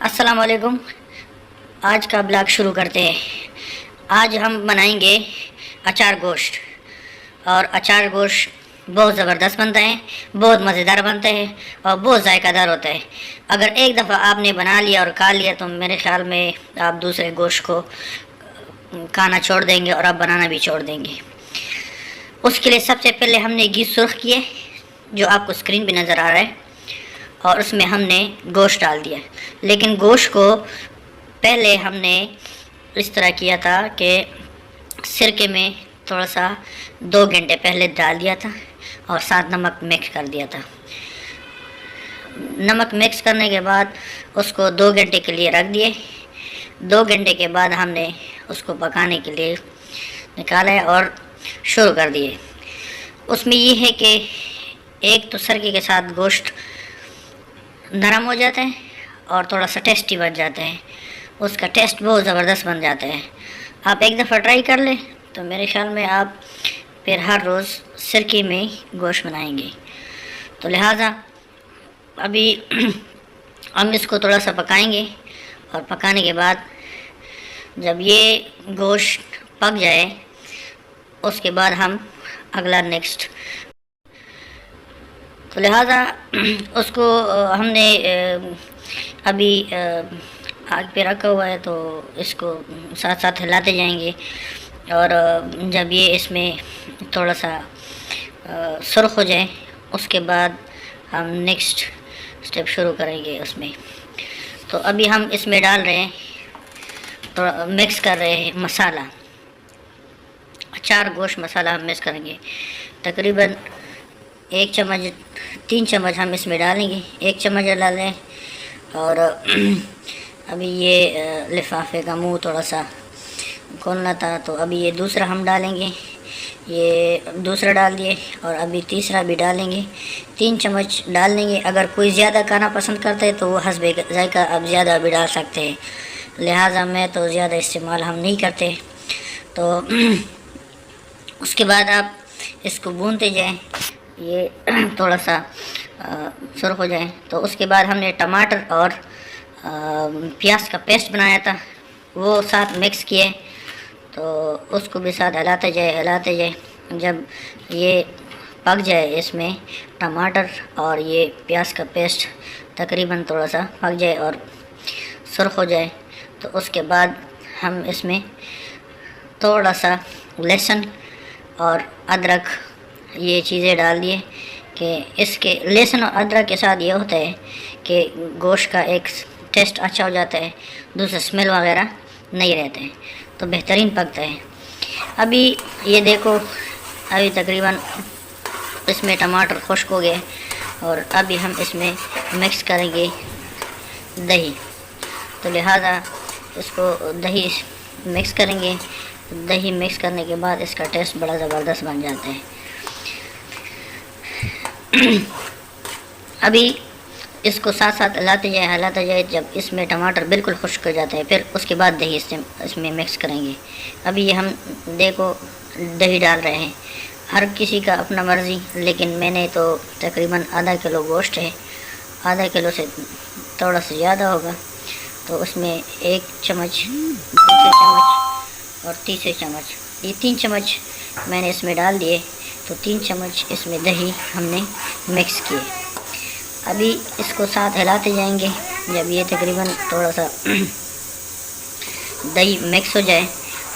अस्सलाम वालेकुम। आज का ब्लॉग शुरू करते हैं। आज हम बनाएंगे अचार गोश्त। और अचार गोश्त बहुत ज़बरदस्त बनता है, बहुत मज़ेदार बनता है और बहुत जायकादार होता है। अगर एक दफ़ा आपने बना लिया और खा लिया तो मेरे ख़्याल में आप दूसरे गोश्त को खाना छोड़ देंगे और आप बनाना भी छोड़ देंगे। उसके लिए सबसे पहले हमने घी सुर्ख किए, जो आपको स्क्रीन पे नज़र आ रहा है, और उसमें हमने गोश्त डाल दिया। लेकिन गोश्त को पहले हमने इस तरह किया था कि सिरके में थोड़ा सा 2 घंटे पहले डाल दिया था और साथ नमक मिक्स कर दिया था। नमक मिक्स करने के बाद उसको 2 घंटे के लिए रख दिए। 2 घंटे के बाद हमने उसको पकाने के लिए निकाला और शुरू कर दिए। उसमें ये है कि एक तो सिरके के साथ गोश्त नरम हो जाता है और थोड़ा सा टेस्टी बन जाता है, उसका टेस्ट बहुत ज़बरदस्त बन जाता है। आप एक दफ़ा ट्राई कर लें तो मेरे ख़्याल में आप फिर हर रोज़ सिरके में गोश्त बनाएंगे। तो लिहाजा अभी हम इसको थोड़ा सा पकाएंगे और पकाने के बाद जब ये गोश्त पक जाए उसके बाद हम अगला नेक्स्ट, तो लिहाजा उसको हमने अभी आग पे रखा हुआ है, तो इसको साथ साथ हिलाते जाएंगे। और जब ये इसमें थोड़ा सा सुर्ख हो जाए उसके बाद हम नेक्स्ट स्टेप शुरू करेंगे उसमें। तो अभी हम इसमें डाल रहे हैं, थोड़ा मिक्स कर रहे हैं मसाला, अचार गोश्त मसाला हम मिक्स करेंगे। तकरीबन 1 चम्मच 3 चम्मच हम इसमें डालेंगे। 1 चम्मच डालें। और अभी ये लिफाफे का मुंह थोड़ा सा खोलना था, तो अभी ये दूसरा हम डालेंगे। ये दूसरा डाल दिए और अभी तीसरा भी डालेंगे। 3 चम्मच डाल देंगे। अगर कोई ज़्यादा खाना पसंद करता है तो वो हस्बे जायका आप ज़्यादा भी डाल सकते हैं, लिहाजा मैं तो ज़्यादा इस्तेमाल हम नहीं करते। तो उसके बाद आप इसको भूनते जाएं, ये थोड़ा सा सुर्ख हो जाए। तो उसके बाद हमने टमाटर और प्याज का पेस्ट बनाया था, वो साथ मिक्स किए। तो उसको भी साथ हिलाते जाए। जब ये पक जाए, इसमें टमाटर और ये प्याज का पेस्ट तकरीबन थोड़ा सा पक जाए और सुर्ख हो जाए, तो उसके बाद हम इसमें थोड़ा सा लहसुन और अदरक ये चीज़ें डाल दिए कि इसके लहसुन और अदरक के साथ ये होता है कि गोश्त का एक टेस्ट अच्छा हो जाता है, दूसरा स्मेल वगैरह नहीं रहते हैं, तो बेहतरीन पकता है। अभी ये देखो, अभी तकरीबन इसमें टमाटर खुश्क हो गए और अभी हम इसमें मिक्स करेंगे दही। तो लिहाजा इसको दही मिक्स करेंगे। दही मिक्स करने के बाद इसका टेस्ट बड़ा ज़बरदस्त बन जाता है। अभी इसको साथ साथ हिलाते जाए। जब इसमें टमाटर बिल्कुल खुश्क हो जाता है, फिर उसके बाद दही इसमें मिक्स करेंगे। अभी ये हम देखो दही डाल रहे हैं, हर किसी का अपना मर्ज़ी, लेकिन मैंने तो तकरीबन आधा किलो गोश्त है, आधा किलो से थोड़ा सा ज़्यादा होगा, तो उसमें 1 चम्मच, दूसरे चम्मच और तीसरे चम्मच, ये 3 चम्मच मैंने इसमें डाल दिए। तो 3 चम्मच इसमें दही हमने मिक्स किए। अभी इसको साथ हिलाते जाएंगे। जब ये तकरीबन थोड़ा सा दही मिक्स हो जाए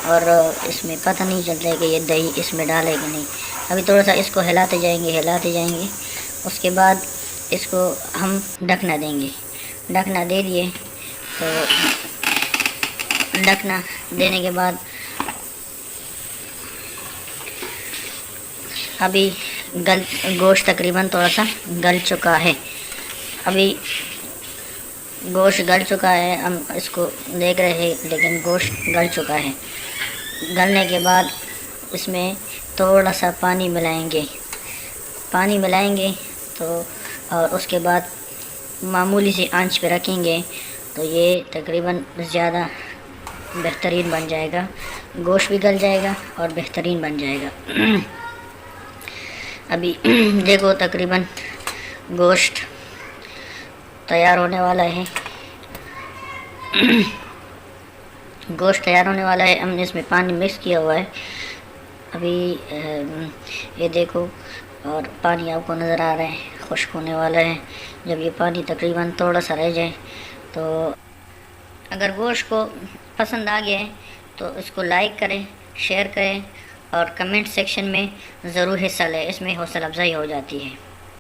और इसमें पता नहीं चलता है कि ये दही इसमें डाले कि नहीं, अभी थोड़ा सा इसको हिलाते जाएंगे। उसके बाद इसको हम ढकना देंगे। ढकना दे दिए, तो ढकना देने के बाद अभी गोश्त तकरीबन थोड़ा सा गल चुका है। अभी गोश्त गल चुका है, हम इसको देख रहे हैं, लेकिन गोश्त गल चुका है। गलने के बाद इसमें थोड़ा सा पानी मिलाएंगे। तो और उसके बाद मामूली सी आंच पे रखेंगे, तो ये तकरीबन ज़्यादा बेहतरीन बन जाएगा, गोश्त भी गल जाएगा और बेहतरीन बन जाएगा। अभी देखो तकरीबन गोश्त तैयार होने वाला है। गोश्त तैयार होने वाला है। हमने इसमें पानी मिक्स किया हुआ है अभी, ये देखो, और पानी आपको नज़र आ रहा है, खुश्क होने वाला है। जब ये पानी तकरीबन थोड़ा सा रह जाए तो अगर गोश्त को पसंद आ गया है तो इसको लाइक करें, शेयर करें और कमेंट सेक्शन में ज़रूर हिस्सा लें, इसमें हौसला अफजाई हो जाती है।